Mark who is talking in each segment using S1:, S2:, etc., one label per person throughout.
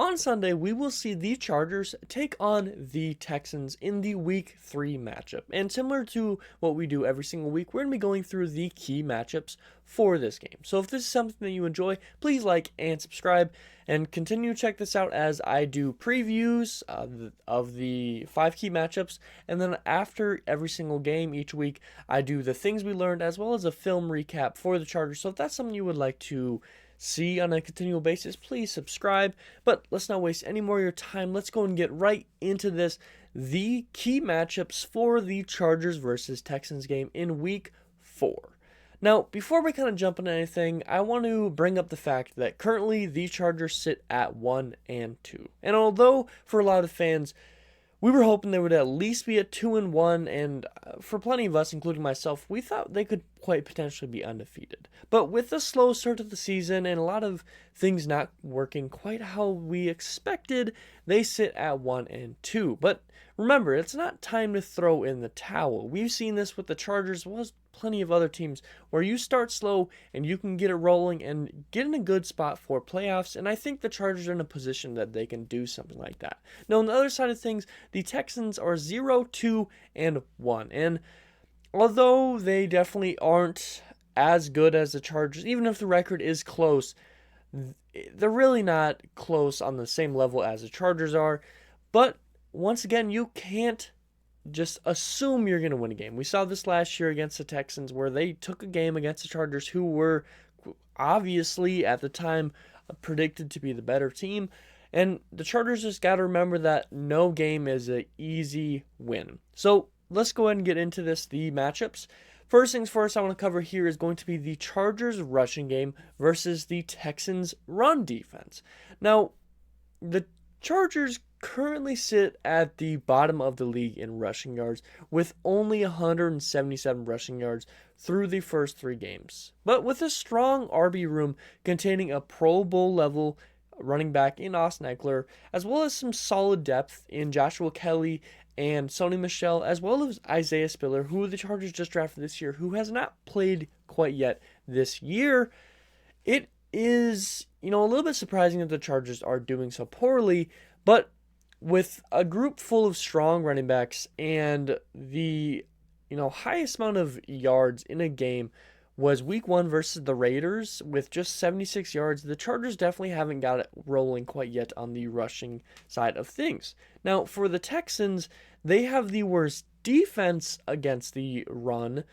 S1: On Sunday, we will see the Chargers take on the Texans in the Week 3 matchup. And similar to what we do every single week, we're going to be going through the key matchups for this game. So if this is something that you enjoy, please like and subscribe and continue to check this out as I do previews of the 5 key matchups. And then after every single game each week, I do the things we learned as well as a film recap for the Chargers. So if that's something you would like to see on a continual basis, please subscribe. But let's not waste any more of your time. Let's go and get right into this. The key matchups for the Chargers versus Texans game in week 4. Now, before we kind of jump into anything, I want to bring up the fact that currently the Chargers sit at 1-2. And although for a lot of fans, we were hoping they would at least be at 2-1, and for plenty of us, including myself, we thought they could quite potentially be undefeated. But with the slow start of the season and a lot of things not working quite how we expected, they sit at 1-2. But remember, it's not time to throw in the towel. We've seen this with the Chargers, as well as plenty of other teams, where you start slow and you can get it rolling and get in a good spot for playoffs, and I think the Chargers are in a position that they can do something like that. Now, on the other side of things, the Texans are 0-2-1, and although they definitely aren't as good as the Chargers, even if the record is close, they're really not close on the same level as the Chargers are. But once again, you can't just assume you're going to win a game. We saw this last year against the Texans where they took a game against the Chargers, who were obviously at the time predicted to be the better team. And the Chargers just got to remember that no game is an easy win. So let's go ahead and get into this, the matchups. First things first, I want to cover here is going to be the Chargers rushing game versus the Texans run defense. Now, the Chargers currently sit at the bottom of the league in rushing yards with only 177 rushing yards through the first 3 games. But with a strong RB room containing a Pro Bowl level running back in Austin Eckler, as well as some solid depth in Joshua Kelly and Sony Michel, as well as Isaiah Spiller, who the Chargers just drafted this year, who has not played quite yet this year, it is, a little bit surprising that the Chargers are doing so poorly. But with a group full of strong running backs and the, highest amount of yards in a game was week 1 versus the Raiders with just 76 yards, the Chargers definitely haven't got it rolling quite yet on the rushing side of things. Now, for the Texans, they have the worst defense against the run,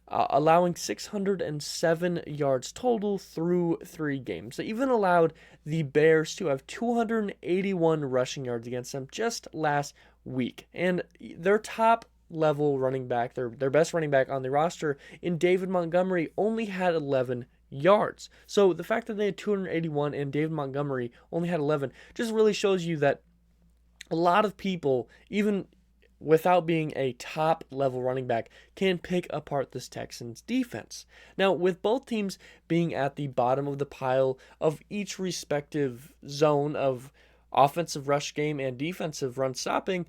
S1: allowing 607 yards total through 3 games. They even allowed the Bears to have 281 rushing yards against them just last week. And their top level running back, their best running back on the roster in David Montgomery, only had 11 yards. So the fact that they had 281 and David Montgomery only had 11 just really shows you that a lot of people, even without being a top level running back, can pick apart this Texans defense. Now, with both teams being at the bottom of the pile of each respective zone of offensive rush game and defensive run stopping,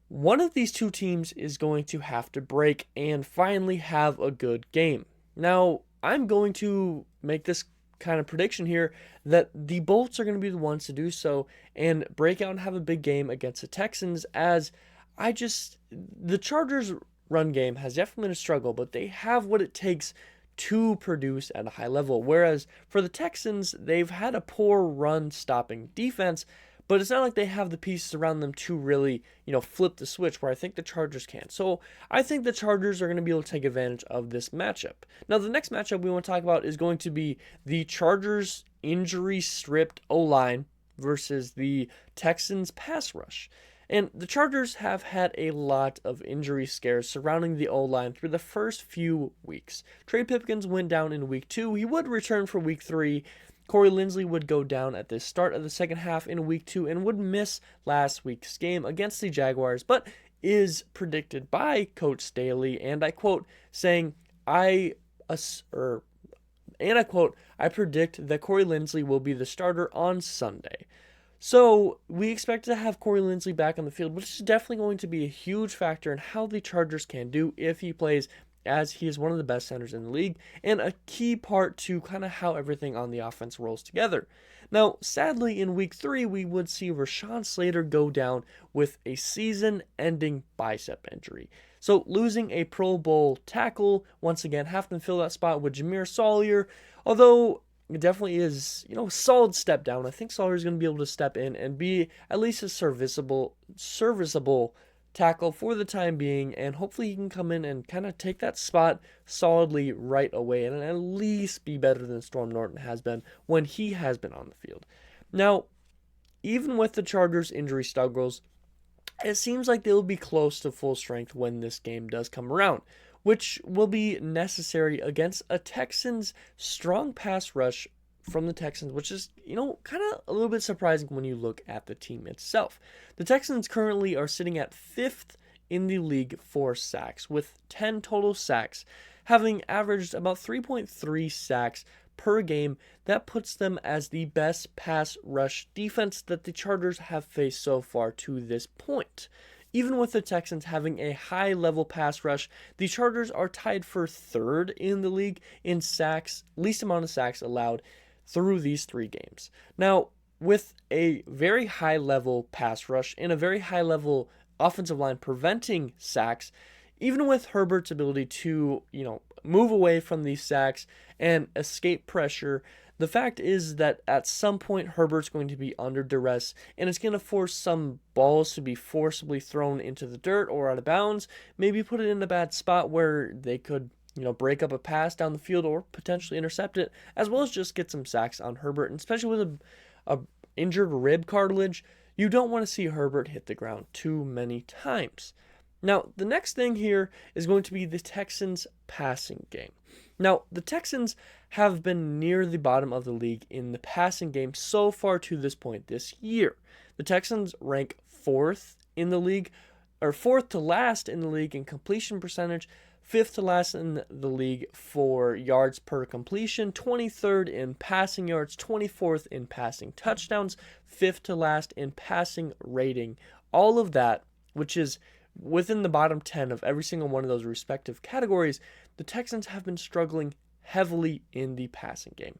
S1: one of these two teams is going to have to break and finally have a good game. Now, I'm going to make this kind of prediction here that the Bolts are going to be the ones to do so and break out and have a big game against the Texans, as the Chargers run game has definitely been a struggle, but they have what it takes to produce at a high level. Whereas for the Texans, they've had a poor run stopping defense, but it's not like they have the pieces around them to really, flip the switch, where I think the Chargers can. So I think the Chargers are going to be able to take advantage of this matchup. Now, the next matchup we want to talk about is going to be the Chargers injury-stripped O-line versus the Texans pass rush. And the Chargers have had a lot of injury scares surrounding the O-line through the first few weeks. Trey Pipkins went down in week 2. He would return for week 3. Corey Linsley would go down at the start of the second half in week 2 and would miss last week's game against the Jaguars, but is predicted by Coach Staley, and I quote, saying, I predict that Corey Linsley will be the starter on Sunday. So we expect to have Corey Linsley back on the field, which is definitely going to be a huge factor in how the Chargers can do if he plays as he is one of the best centers in the league and a key part to kind of how everything on the offense rolls together. Now, sadly, in week 3, we would see Rashawn Slater go down with a season-ending bicep injury. So losing a Pro Bowl tackle, once again, having to fill that spot with Jameer Sawyer, although it definitely is, a solid step down. I think Sawyer is going to be able to step in and be at least a serviceable tackle for the time being, and hopefully he can come in and kind of take that spot solidly right away and at least be better than Storm Norton has been when he has been on the field. Now, even with the Chargers' injury struggles, it seems like they'll be close to full strength when this game does come around, which will be necessary against a Texans strong pass rush from the Texans, which is, kind of a little bit surprising when you look at the team itself. The Texans currently are sitting at 5th in the league for sacks, with 10 total sacks, having averaged about 3.3 sacks per game. That puts them as the best pass rush defense that the Chargers have faced so far to this point. Even with the Texans having a high-level pass rush, the Chargers are tied for 3rd in the league in sacks, least amount of sacks allowed through these 3 games. Now, with a very high-level pass rush and a very high-level offensive line preventing sacks, even with Herbert's ability to, move away from these sacks and escape pressure, the fact is that at some point Herbert's going to be under duress, and it's going to force some balls to be forcibly thrown into the dirt or out of bounds, maybe put it in a bad spot where they could break up a pass down the field or potentially intercept it, as well as just get some sacks on Herbert. And especially with a injured rib cartilage, you don't want to see Herbert hit the ground too many times. Now, the next thing here is going to be the Texans' passing game. Now, the Texans have been near the bottom of the league in the passing game so far to this point this year. The Texans rank 4th in the league, or 4th to last in the league in completion percentage, 5th to last in the league for yards per completion, 23rd in passing yards, 24th in passing touchdowns, 5th to last in passing rating. All of that, which is within the bottom 10 of every single one of those respective categories, the Texans have been struggling heavily in the passing game.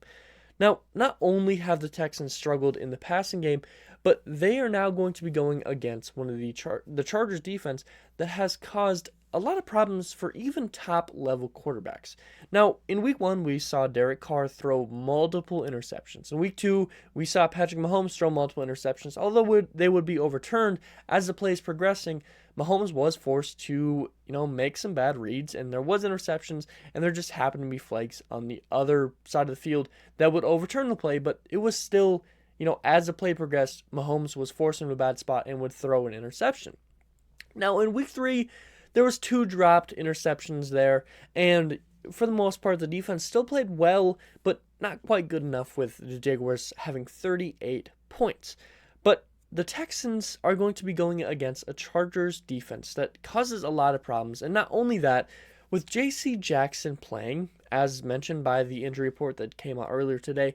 S1: Now, not only have the Texans struggled in the passing game, but they are now going to be going against one of the Chargers defense that has caused a lot of problems for even top-level quarterbacks. Now, in Week 1, we saw Derek Carr throw multiple interceptions. In Week 2, we saw Patrick Mahomes throw multiple interceptions. Although they would be overturned as the play is progressing, Mahomes was forced to, make some bad reads, and there was interceptions, and there just happened to be flags on the other side of the field that would overturn the play, but it was still, as the play progressed, Mahomes was forced into a bad spot and would throw an interception. Now, in Week 3, there was 2 dropped interceptions there, and for the most part, the defense still played well, but not quite good enough with the Jaguars having 38 points. But the Texans are going to be going against a Chargers defense that causes a lot of problems, and not only that, with J.C. Jackson playing, as mentioned by the injury report that came out earlier today,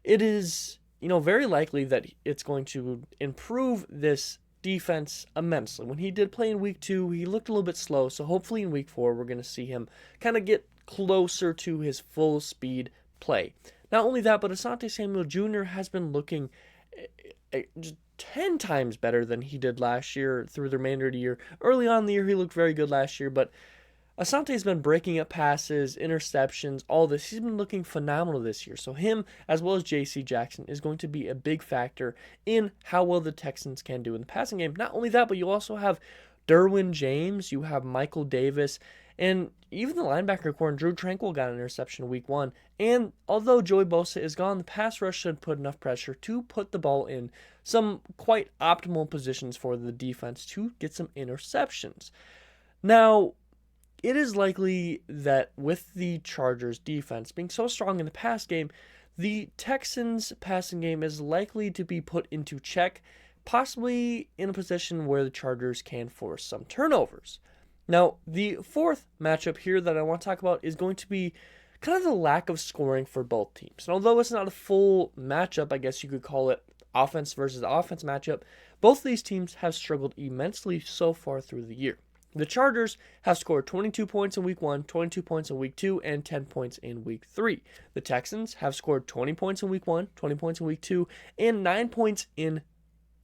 S1: it is, very likely that it's going to improve this defense immensely. When he did play in Week 2, he looked a little bit slow, so hopefully in Week 4 we're going to see him kind of get closer to his full speed play. Not only that, but Asante Samuel Jr. has been looking just 10 times better than he did last year through the remainder of the year. Early on in the year, he looked very good last year, but Asante's been breaking up passes, interceptions, all this. He's been looking phenomenal this year. So him, as well as J.C. Jackson, is going to be a big factor in how well the Texans can do in the passing game. Not only that, but you also have Derwin James, you have Michael Davis, and even the linebacker core and Drew Tranquil got an interception Week 1. And although Joey Bosa is gone, the pass rush should put enough pressure to put the ball in some quite optimal positions for the defense to get some interceptions. Now, it is likely that with the Chargers defense being so strong in the pass game, the Texans passing game is likely to be put into check, possibly in a position where the Chargers can force some turnovers. Now, the fourth matchup here that I want to talk about is going to be kind of the lack of scoring for both teams. And although it's not a full matchup, I guess you could call it offense versus offense matchup, both of these teams have struggled immensely so far through the year. The Chargers have scored 22 points in week 1, 22 points in week 2, and 10 points in week 3. The Texans have scored 20 points in week 1, 20 points in week 2, and 9 points in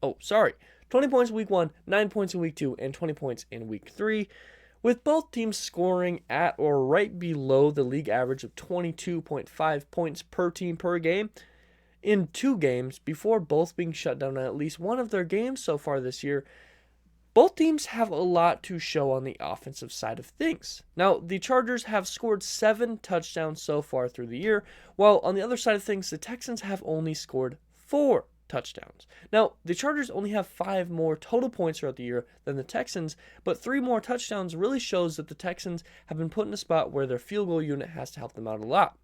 S1: 20 points in week 1, 9 points in week 2, and 20 points in week 3, with both teams scoring at or right below the league average of 22.5 points per team per game in 2 games before both being shut down in at least one of their games so far this year. Both teams have a lot to show on the offensive side of things. Now, the Chargers have scored 7 touchdowns so far through the year, while on the other side of things, the Texans have only scored 4 touchdowns. Now, the Chargers only have 5 more total points throughout the year than the Texans, but 3 more touchdowns really shows that the Texans have been put in a spot where their field goal unit has to help them out a lot.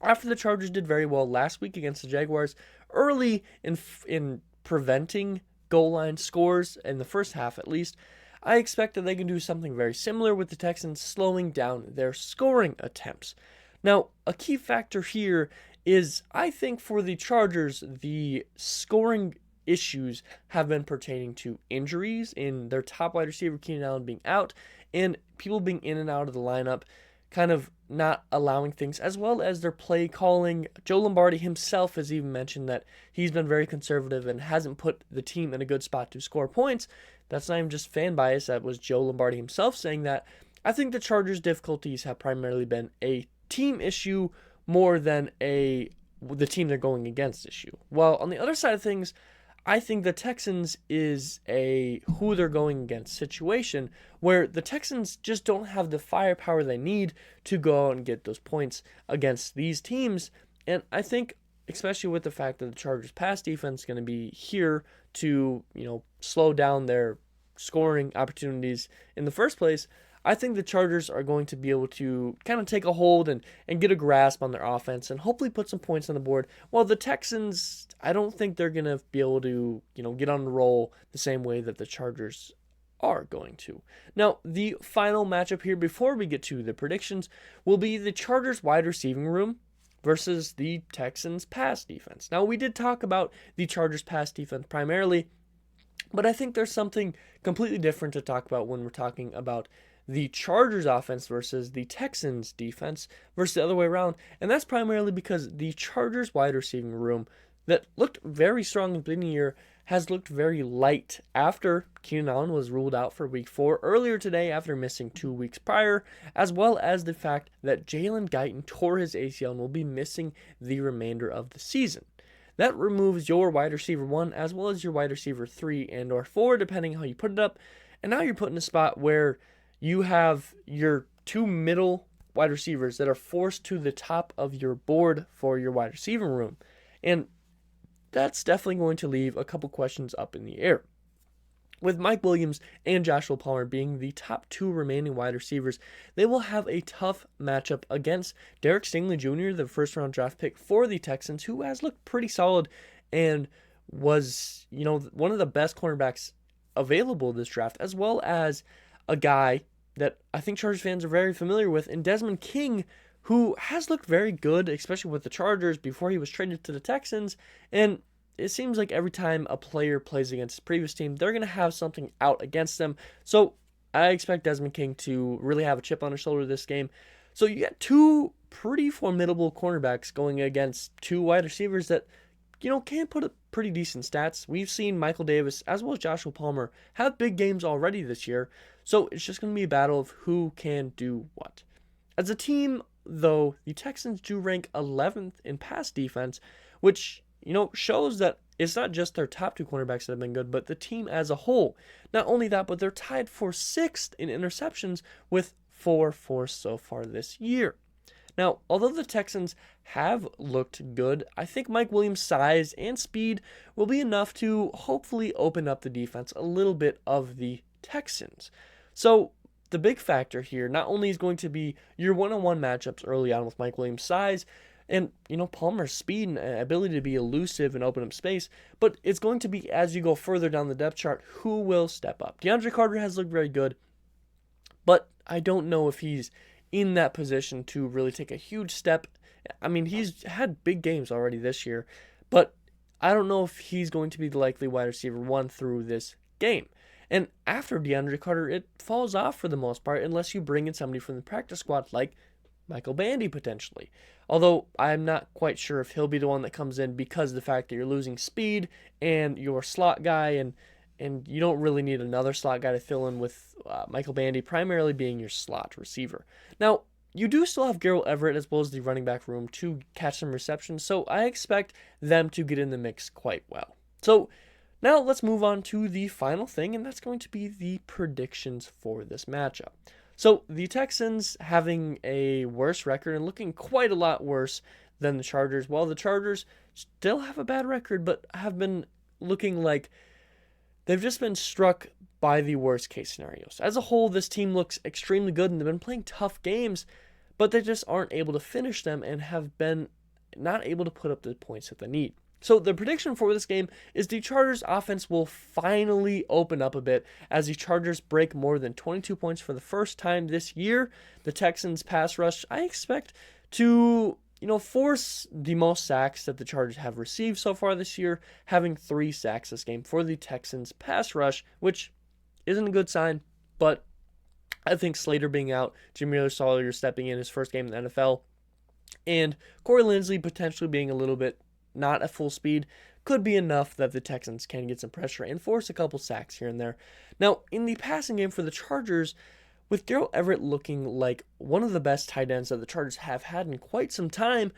S1: After the Chargers did very well last week against the Jaguars, early in preventing goal line scores in the first half at least, I expect that they can do something very similar with the Texans slowing down their scoring attempts. Now, a key factor here is I think for the Chargers, the scoring issues have been pertaining to injuries in their top wide receiver, Keenan Allen, being out, and people being in and out of the lineup, kind of not allowing things, as well as their play calling. Joe Lombardi himself has even mentioned that he's been very conservative and hasn't put the team in a good spot to score points. That's not even just fan bias. That was Joe Lombardi himself saying that. I think the Chargers' difficulties have primarily been a team issue more than the team they're going against issue. While on the other side of things, I think the Texans is a who they're going against situation where the Texans just don't have the firepower they need to go out and get those points against these teams. And I think, especially with the fact that the Chargers' pass defense is going to be here to, slow down their scoring opportunities in the first place, I think the Chargers are going to be able to kind of take a hold and get a grasp on their offense and hopefully put some points on the board. While the Texans, I don't think they're going to be able to, get on the roll the same way that the Chargers are going to. Now, the final matchup here before we get to the predictions will be the Chargers wide receiving room versus the Texans pass defense. Now, we did talk about the Chargers pass defense primarily, but I think there's something completely different to talk about when we're talking about the Chargers offense versus the Texans defense versus the other way around. And that's primarily because the Chargers wide receiving room that looked very strong in the beginning of the year has looked very light after Keenan Allen was ruled out for week 4 earlier today after missing 2 weeks prior, as well as the fact that Jalen Guyton tore his ACL and will be missing the remainder of the season. That removes your wide receiver 1 as well as your wide receiver 3 and or 4, depending how you put it up. And now you're put in a spot where you have your 2 middle wide receivers that are forced to the top of your board for your wide receiving room. And that's definitely going to leave a couple questions up in the air. With Mike Williams and Joshua Palmer being the top 2 remaining wide receivers, they will have a tough matchup against Derek Stingley Jr., the first-round draft pick for the Texans, who has looked pretty solid and was, one of the best cornerbacks available this draft, as well as a guy that I think Chargers fans are very familiar with, and Desmond King, who has looked very good, especially with the Chargers before he was traded to the Texans. And it seems like every time a player plays against his previous team, they're going to have something out against them. So I expect Desmond King to really have a chip on his shoulder this game. So you got 2 pretty formidable cornerbacks going against 2 wide receivers that, can put up pretty decent stats. We've seen Michael Davis as well as Joshua Palmer have big games already this year. So it's just going to be a battle of who can do what. As a team, though, the Texans do rank 11th in pass defense, which, shows that it's not just their top 2 cornerbacks that have been good, but the team as a whole. Not only that, but they're tied for 6th in interceptions with 4 forced so far this year. Now, although the Texans have looked good, I think Mike Williams' size and speed will be enough to hopefully open up the defense a little bit of the Texans. So the big factor here not only is going to be your one-on-one matchups early on with Mike Williams' size and, Palmer's speed and ability to be elusive and open up space, but it's going to be, as you go further down the depth chart, who will step up. DeAndre Carter has looked very good, but I don't know if he's in that position to really take a huge step. I mean, he's had big games already this year, but I don't know if he's going to be the likely wide receiver 1 through this game. And after DeAndre Carter, it falls off for the most part unless you bring in somebody from the practice squad like Michael Bandy potentially. Although I'm not quite sure if he'll be the one that comes in because of the fact that you're losing speed and your slot guy, and you don't really need another slot guy to fill in with Michael Bandy primarily being your slot receiver. Now, you do still have Gerald Everett as well as the running back room to catch some receptions, so I expect them to get in the mix quite well. So now let's move on to the final thing, and that's going to be the predictions for this matchup. So the Texans having a worse record and looking quite a lot worse than the Chargers. While the Chargers still have a bad record, but have been looking like they've just been struck by the worst case scenarios. As a whole, this team looks extremely good and they've been playing tough games, but they just aren't able to finish them and have been not able to put up the points that they need. So the prediction for this game is the Chargers offense will finally open up a bit as the Chargers break more than 22 points for the first time this year. The Texans pass rush, I expect to, force the most sacks that the Chargers have received so far this year, having 3 sacks this game for the Texans pass rush, which isn't a good sign, but I think Slater being out, Jameer Sawyer stepping in his first game in the NFL, and Corey Linsley potentially being a little bit not at full speed could be enough that the Texans can get some pressure and force a couple sacks here and there. Now, in the passing game for the Chargers, with Gerald Everett looking like one of the best tight ends that the Chargers have had in quite some time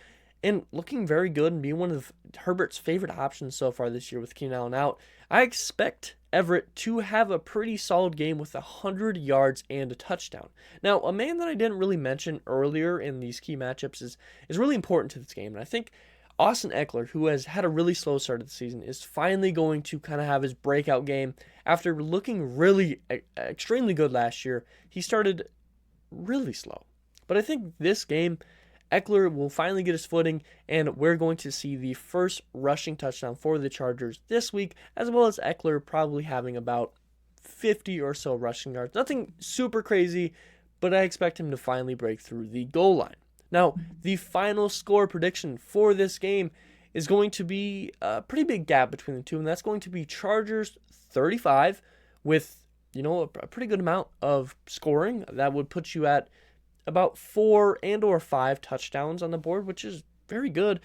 S1: and looking very good and being one of Herbert's favorite options so far this year with Keenan Allen out, I expect Everett to have a pretty solid game with 100 yards and a touchdown. Now, a man that I didn't really mention earlier in these key matchups is really important to this game, and I think Austin Eckler, who has had a really slow start of the season, is finally going to kind of have his breakout game. After looking really extremely good last year, he started really slow. But I think this game, Eckler will finally get his footing, and we're going to see the first rushing touchdown for the Chargers this week, as well as Eckler probably having about 50 or so rushing yards. Nothing super crazy, but I expect him to finally break through the goal line. Now, the final score prediction for this game is going to be a pretty big gap between the two, and that's going to be Chargers 35 with, a pretty good amount of scoring. That would put you at about 4 and or 5 touchdowns on the board, which is very good,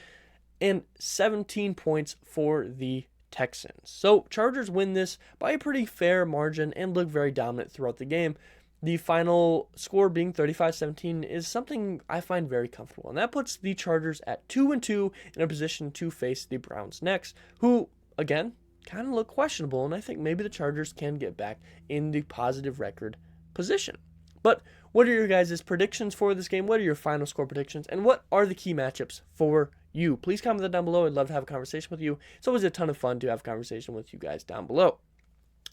S1: and 17 points for the Texans. So Chargers win this by a pretty fair margin and look very dominant throughout the game. The final score being 35-17 is something I find very comfortable, and that puts the Chargers at 2-2 in a position to face the Browns next, who, again, kind of look questionable, and I think maybe the Chargers can get back in the positive record position. But what are your guys' predictions for this game? What are your final score predictions, and what are the key matchups for you? Please comment that down below. I'd love to have a conversation with you. It's always a ton of fun to have a conversation with you guys down below.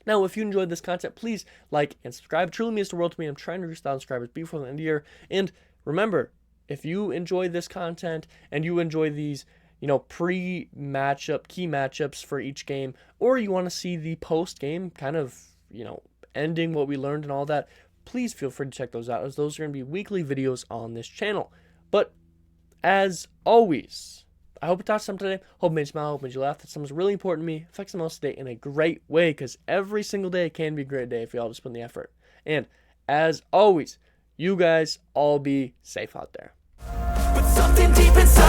S1: Now, if you enjoyed this content, please like and subscribe. It truly means the world to me. I'm trying to reach 1,000 subscribers before the end of the year. And remember, if you enjoy this content and you enjoy these, pre-matchup, key matchups for each game, or you want to see the post-game kind of, ending what we learned and all that, please feel free to check those out, as those are going to be weekly videos on this channel. But as always, I hope it taught something today. Hope it made you smile. Hope it made you laugh. That something's really important to me. Affects the most today in a great way, because every single day can be a great day if you all just put in the effort. And as always, you guys all be safe out there. But something deep inside